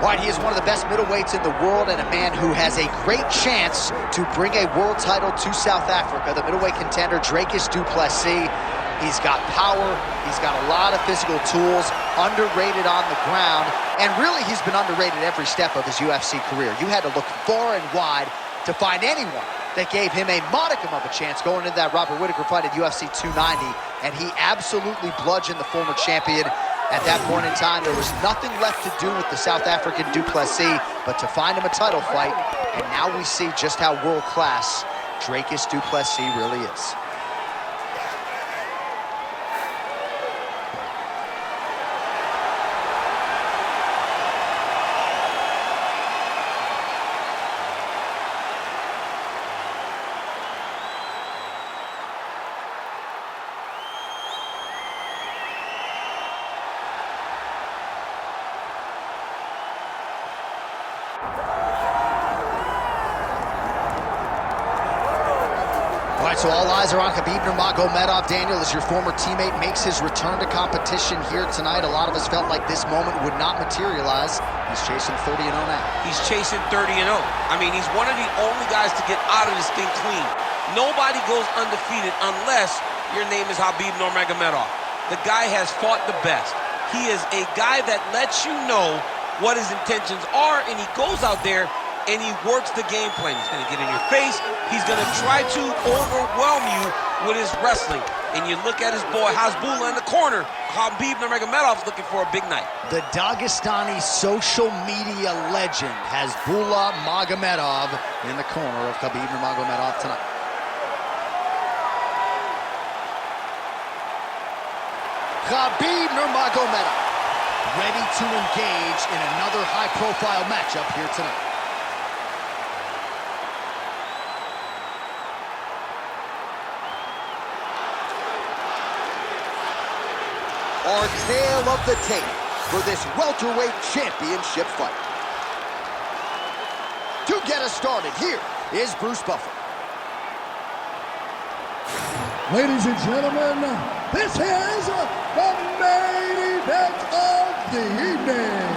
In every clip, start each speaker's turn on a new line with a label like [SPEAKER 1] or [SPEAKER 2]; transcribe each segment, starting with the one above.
[SPEAKER 1] Right, he is one of the best middleweights in the world and a man who has a great chance to bring a world title to South Africa. The middleweight contender, Dricus du Plessis. He's got power, he's got a lot of physical tools, underrated on the ground, and really he's been underrated every step of his UFC career. You had to look far and wide to find anyone that gave him a modicum of a chance going into that Robert Whittaker fight at UFC 290, and he absolutely bludgeoned the former champion. At that point in time, there was nothing left to do with the South African du Plessis but to find him a title fight, and now we see just how world-class Dricus du Plessis really is. All right, so all eyes are on Khabib Nurmagomedov. Daniel, as your former teammate makes his return to competition here tonight, a lot of us felt like this moment would not materialize. He's chasing 30-0 now.
[SPEAKER 2] He's chasing 30-0. I mean, he's one of the only guys to get out of this thing clean. Nobody goes undefeated unless your name is Khabib Nurmagomedov. The guy has fought the best. He is a guy that lets you know what his intentions are, and he goes out there and he works the game plan. He's going to get in your face. He's going to try to overwhelm you with his wrestling. And you look at his boy Hasbulla in the corner. Khabib Nurmagomedov's looking for a big night.
[SPEAKER 1] The Dagestani social media legend Hasbulla Magomedov in the corner of Khabib Nurmagomedov tonight. Khabib Nurmagomedov ready to engage in another high-profile matchup here tonight. Our tale of the tape for this welterweight championship fight. To get us started, here is Bruce Buffer.
[SPEAKER 3] Ladies and gentlemen, this is the main event of the evening.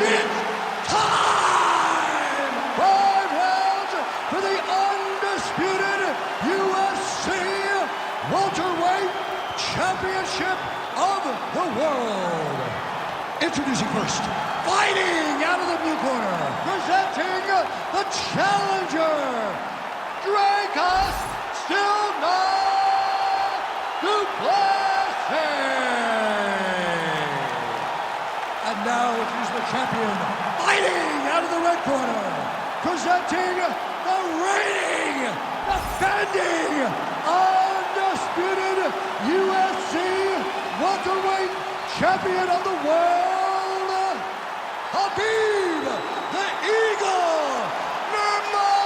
[SPEAKER 3] It's time! 5 rounds for the undisputed UFC welterweight championship of the world. Introducing first, fighting out of the blue corner, presenting the challenger, Dricus du Plessis. And now introducing the champion, fighting out of the red corner, presenting the reigning, defending, undisputed UFC welterweight champion of the world, Khabib the Eagle Nurmagomedov.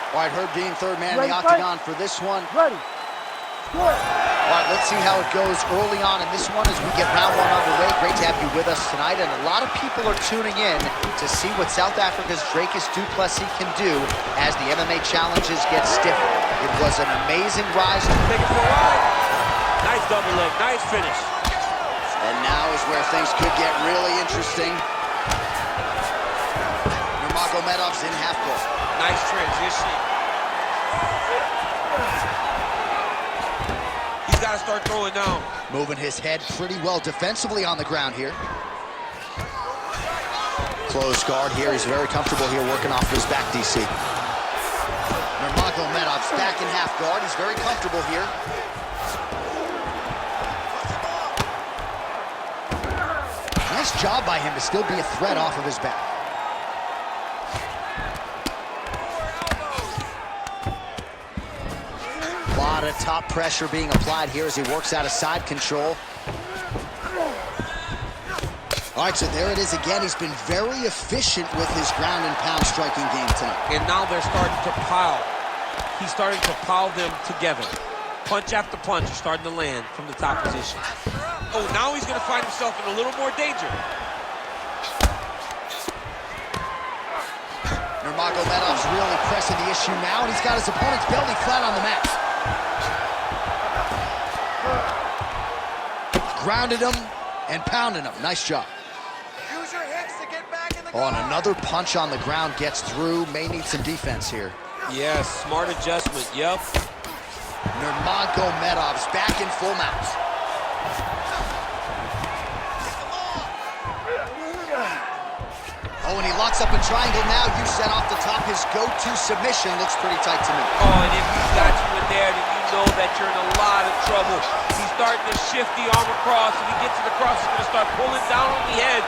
[SPEAKER 1] All right, Herb Dean, third man in the octagon for this one.
[SPEAKER 3] Ready. Good.
[SPEAKER 1] All right, let's see how it goes early on in this one as we get round one underway. Great to have you with us tonight, and a lot of people are tuning in to see what South Africa's Dricus du Plessis can do as the MMA challenges get stiffer. It was an amazing rise.
[SPEAKER 2] Take it for a ride. Nice double leg, nice finish.
[SPEAKER 1] And now is where things could get really interesting. Nurmagomedov's in half guard.
[SPEAKER 2] Nice transition. He's got to start throwing down.
[SPEAKER 1] Moving his head pretty well defensively on the ground here. Close guard here. He's very comfortable here working off his back, DC. Nurmagomedov's back in half guard. He's very comfortable here. Nice job by him to still be a threat off of his back. A lot of top pressure being applied here as he works out of side control. All right, so there it is again. He's been very efficient with his ground and pound striking game tonight.
[SPEAKER 2] And now they're starting to pile. He's starting to pile them together. Punch after punch is starting to land from the top position. Oh, now he's going to find himself in a little more danger.
[SPEAKER 1] Nurmagomedov's really pressing the issue now, and he's got his opponent's belly flat on the mat. Grounded him and pounding him. Nice job.
[SPEAKER 4] Use your hips to get back in the
[SPEAKER 1] Oh, and another punch on the ground gets through. May need some defense here.
[SPEAKER 2] Yes, smart adjustment, yep.
[SPEAKER 1] Nurmagomedov's back in full mount. Oh, and he locks up a triangle now. You set off the top. His go-to submission looks pretty tight to me.
[SPEAKER 2] Oh, and if he's got you in there, then you know that you're in a lot of trouble. He's starting to shift the arm across. If he gets it across, he's going to start pulling down on the head,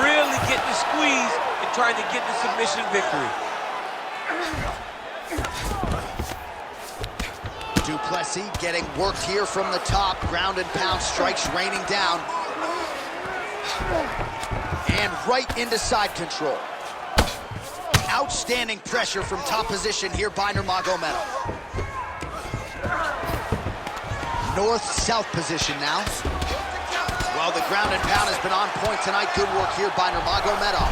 [SPEAKER 2] really getting the squeeze and trying to get the submission victory.
[SPEAKER 1] Du Plessis getting worked here from the top. Ground and pound strikes raining down. And right into side control. Outstanding pressure from top position here by Nurmagomedov. North-south position now. Well, the ground and pound has been on point tonight. Good work here by Nurmagomedov.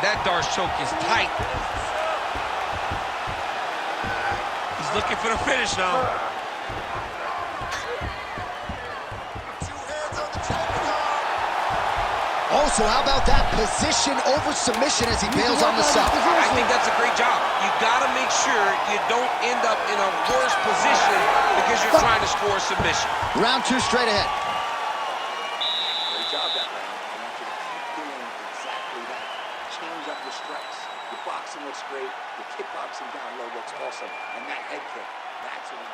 [SPEAKER 2] That Darce choke is tight. He's looking for the finish now.
[SPEAKER 1] Also, how about that position over submission as he bails on the side?
[SPEAKER 2] I think that's a great job. You gotta make sure you don't end up in a worse position because you're trying to score a submission.
[SPEAKER 1] Round 2 straight ahead.
[SPEAKER 4] Great job that round. I want you to keep doing exactly that. Change up your strikes. Your boxing looks great. Your kickboxing down low looks awesome. And that head kick, that's a win.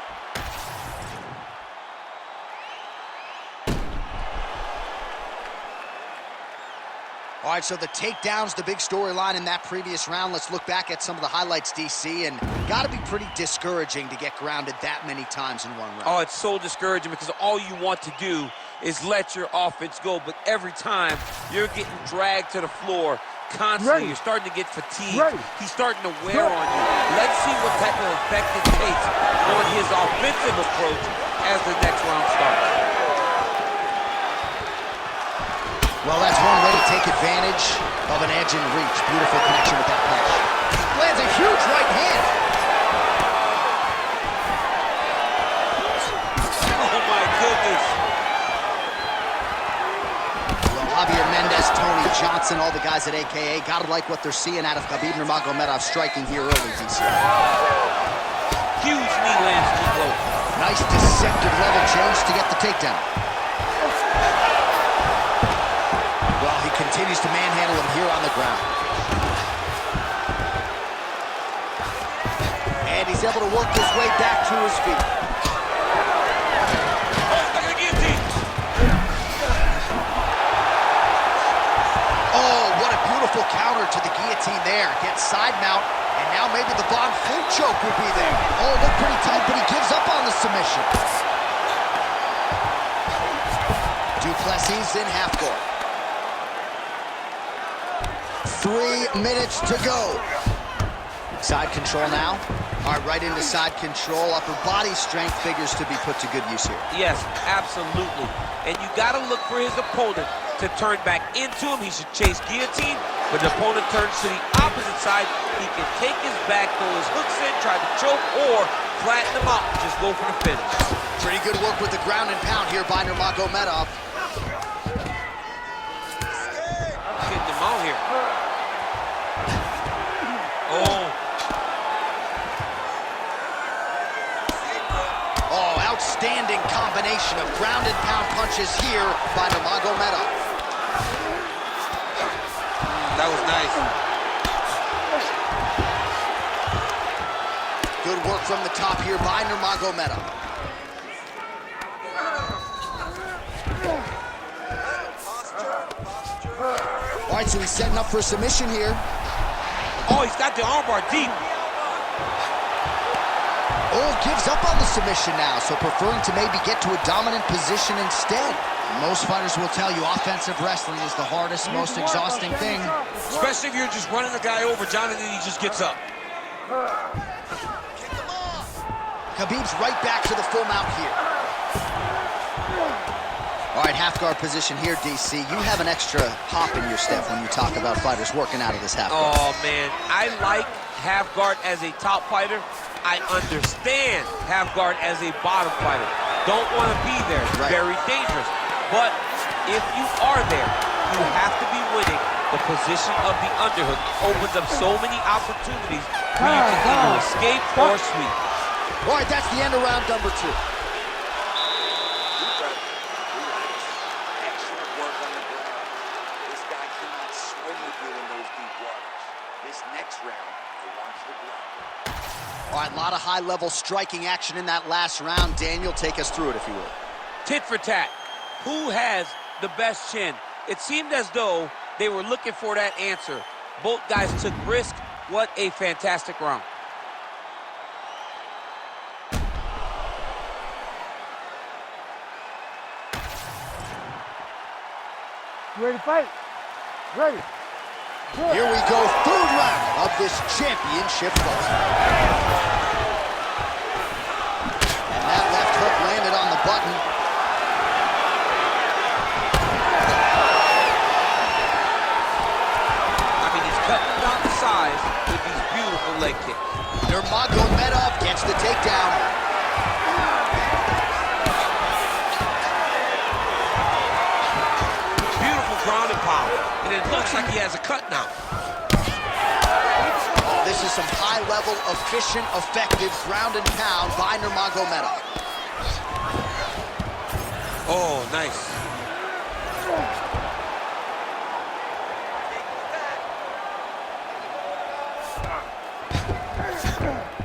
[SPEAKER 1] All right, so the takedown's the big storyline in that previous round. Let's look back at some of the highlights, DC, and got to be pretty discouraging to get grounded that many times in one round.
[SPEAKER 2] Oh, it's so discouraging because all you want to do is let your offense go, but every time you're getting dragged to the floor constantly. You're starting to get fatigued. He's starting to wear on you. Let's see what type of effect it takes on his offensive approach as the next round starts.
[SPEAKER 1] Well, that's one way to take advantage of an edge and reach. Beautiful connection with that punch. Lands a huge right hand.
[SPEAKER 2] Oh, my goodness.
[SPEAKER 1] Well, Javier Mendez, Tony Johnson, all the guys at AKA, gotta like what they're seeing out of Khabib Nurmagomedov striking here early, DC.
[SPEAKER 2] Huge knee lands to the throat.
[SPEAKER 1] Nice deceptive level change to get the takedown. Well, he continues to manhandle him here on the ground. And he's able to work his way back to his feet. Oh, what a beautiful counter to the guillotine there. Gets side mount, and now maybe the Von Flue choke will be there. Oh, looked pretty tight, but he gives up on the submission. Du Plessis in half guard. 3 minutes to go. Side control now. All right, right into side control. Upper body strength figures to be put to good use here.
[SPEAKER 2] Yes, absolutely. And you got to look for his opponent to turn back into him. He should chase guillotine. When the opponent turns to the opposite side, he can take his back, throw his hooks in, try to choke, or flatten him out and just go for the finish.
[SPEAKER 1] Pretty good work with the ground and pound here by Nurmagomedov.
[SPEAKER 2] Getting him out here. Oh.
[SPEAKER 1] Oh, outstanding combination of ground and pound punches here by Nurmagomedov.
[SPEAKER 2] That was nice.
[SPEAKER 1] Good work from the top here by Nurmagomedov. All right, so he's setting up for a submission here.
[SPEAKER 2] Oh, he's got the armbar deep.
[SPEAKER 1] Oh, gives up on the submission now, so preferring to maybe get to a dominant position instead. Most fighters will tell you offensive wrestling is the hardest, most exhausting thing.
[SPEAKER 2] Especially if you're just running the guy over, John, and then he just gets up.
[SPEAKER 1] Khabib's right back to the full mount here. All right, right, half guard position here, DC. You have an extra hop in your step when you talk about fighters working out of this half guard.
[SPEAKER 2] Oh, man, I like half guard as a top fighter. I understand half guard as a bottom fighter. Don't want to be there. It's very dangerous. But if you are there, you have to be winning. The position of the underhook opens up so many opportunities where you can either escape or sweep.
[SPEAKER 1] All right, that's the end of round number 2.
[SPEAKER 4] Deep breath, relax. Excellent work on the ground. This guy cannot swim with you in those deep waters. This next round, I want you to ground.
[SPEAKER 1] All right, a lot of high-level striking action in that last round. Daniel, take us through it, if you will.
[SPEAKER 2] Tit for tat. Who has the best chin? It seemed as though they were looking for that answer. Both guys took risk. What a fantastic round.
[SPEAKER 5] You ready to fight? Ready. Good.
[SPEAKER 1] Here we go, third round of this championship fight. And that left hook landed on the button.
[SPEAKER 2] I mean, he's cutting down the size with these beautiful leg kicks.
[SPEAKER 1] Nurmagomedov gets the takedown.
[SPEAKER 2] Beautiful ground and pound. And it looks like he has a cut now.
[SPEAKER 1] This is some high-level, efficient, effective ground and pound by Nurmagomedov.
[SPEAKER 2] Oh, nice.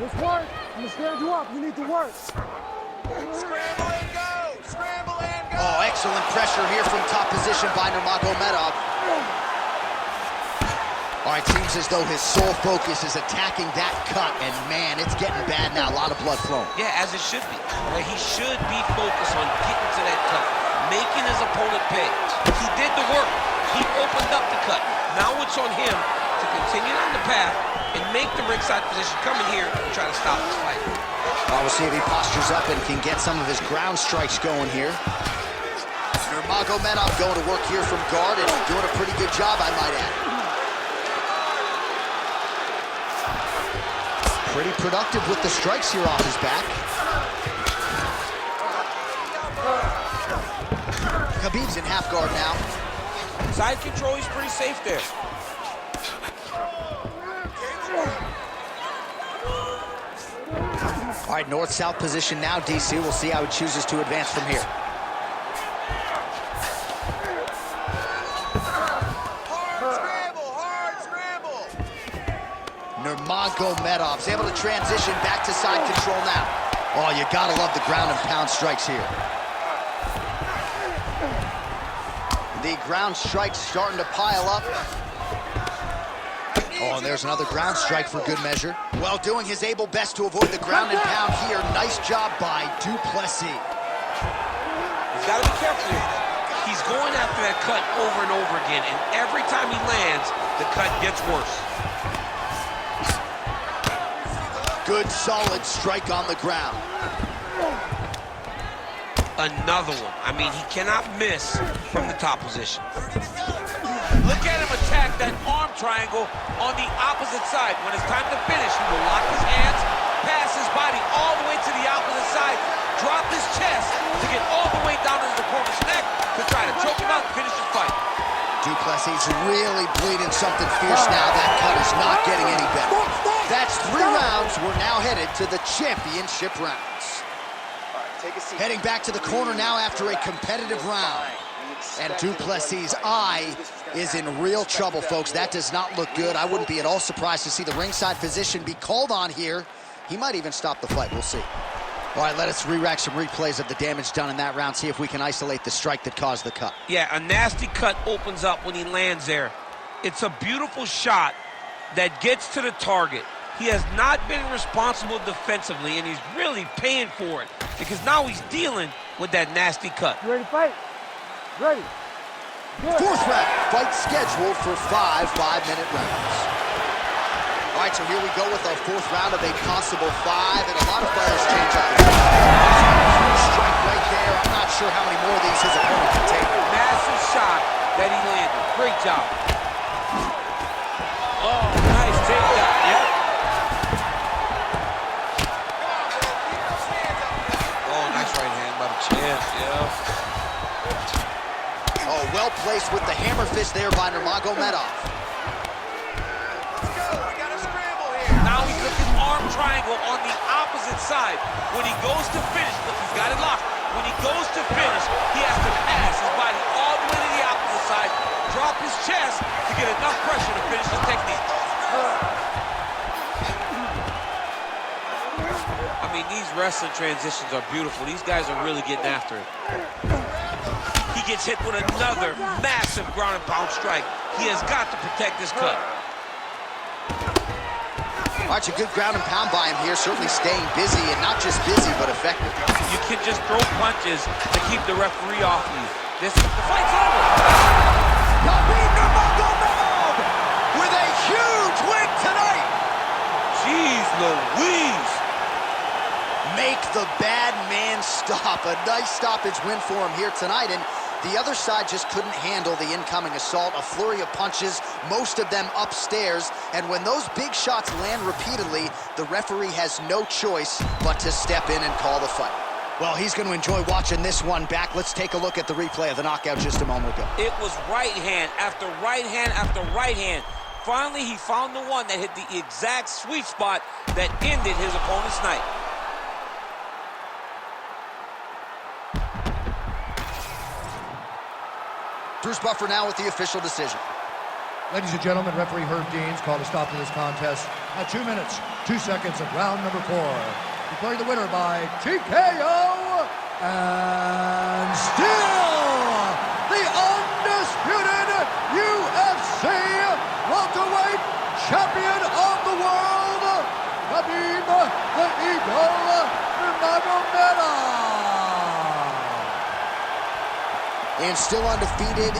[SPEAKER 5] Let's work. I'm gonna stand you up. You need to work.
[SPEAKER 4] Scramble and go! Scramble and go!
[SPEAKER 1] Oh, excellent pressure here from top position by Nurmagomedov. All right, seems as though his sole focus is attacking that cut, and man, it's getting bad now. A lot of blood flowing.
[SPEAKER 2] Yeah, as it should be. Right? He should be focused on getting to that cut, making his opponent pay. He did the work. He opened up the cut. Now it's on him to continue on the path and make the ringside position, come in here and try to stop this fight.
[SPEAKER 1] Well, we'll see if he postures up and can get some of his ground strikes going here. Nurmagomedov going to work here from guard and doing a pretty good job, I might add. Pretty productive with the strikes here off his back. Khabib's in half guard now.
[SPEAKER 2] Side control, he's pretty safe there.
[SPEAKER 1] All right, north-south position now, DC. We'll see how he chooses to advance from here.
[SPEAKER 4] Hard scramble!
[SPEAKER 1] Nurmagomedov's able to transition back to side control now. Oh, you gotta love the ground and pound strikes here. The ground strikes starting to pile up. Oh, and there's another ground strike for good measure. Well, doing his able best to avoid the ground and pound here. Nice job by Du Plessis.
[SPEAKER 2] He's got to be careful here. He's going after that cut over and over again, and every time he lands, the cut gets worse.
[SPEAKER 1] Good, solid strike on the ground.
[SPEAKER 2] Another one. I mean, he cannot miss from the top position. Look at him attack that arm triangle on the opposite side. When it's time to finish, he will lock his hands, pass his body all the way to the opposite side, drop his chest to get all the way down to his opponent's neck to try to choke him out and finish the fight.
[SPEAKER 1] Du Plessis really bleeding something fierce now. That cut is not getting any better. That's 3 rounds. We're now headed to the championship rounds.
[SPEAKER 4] All right, take a seat.
[SPEAKER 1] Heading back to the corner now after a competitive round. And Du Plessis' eye is in real trouble, folks. That does not look good. I wouldn't be at all surprised to see the ringside physician be called on here. He might even stop the fight. We'll see. All right, let us re-rack some replays of the damage done in that round, see if we can isolate the strike that caused the cut.
[SPEAKER 2] Yeah, a nasty cut opens up when he lands there. It's a beautiful shot that gets to the target. He has not been responsible defensively, and he's really paying for it because now he's dealing with that nasty cut.
[SPEAKER 5] You ready to fight? Ready. Good.
[SPEAKER 1] 4th round, fight scheduled for 5 5-minute rounds. All right, so here we go with our 4th round of a possible 5, and a lot of fighters change up. Strike right there. I'm not sure how many more of these his opponent can take. Oh, well placed with the hammer fist there by Nurmagomedov.
[SPEAKER 2] Now he's looking arm triangle on the opposite side. When he goes to finish, look, he's got it locked. When he goes to finish, he has to pass his body all the way to the opposite side, drop his chest to get enough pressure to finish his technique. I mean, these wrestling transitions are beautiful. These guys are really getting after it. He gets hit with another massive ground and pound strike. He has got to protect this cut.
[SPEAKER 1] Arch, a good ground and pound by him here, certainly staying busy, and not just busy, but effective.
[SPEAKER 2] You can just throw punches to keep the referee off you. The fight's over.
[SPEAKER 1] Khabib Nurmagomedov with a huge win tonight.
[SPEAKER 2] Jeez Louise.
[SPEAKER 1] Make the bad man stop. A nice stoppage win for him here tonight, and the other side just couldn't handle the incoming assault. A flurry of punches, most of them upstairs, and when those big shots land repeatedly, the referee has no choice but to step in and call the fight. Well, he's going to enjoy watching this one back. Let's take a look at the replay of the knockout just a moment ago.
[SPEAKER 2] It was right hand after right hand after right hand. Finally, he found the one that hit the exact sweet spot that ended his opponent's night.
[SPEAKER 1] Bruce Buffer now with the official decision.
[SPEAKER 3] Ladies and gentlemen, referee Herb Deans called a stop to this contest at 2 minutes, 2 seconds of round number 4. Declaring the winner by TKO, and still the undisputed UFC welterweight champion of the world, Khabib the Eagle Nurmagomedov.
[SPEAKER 1] And still undefeated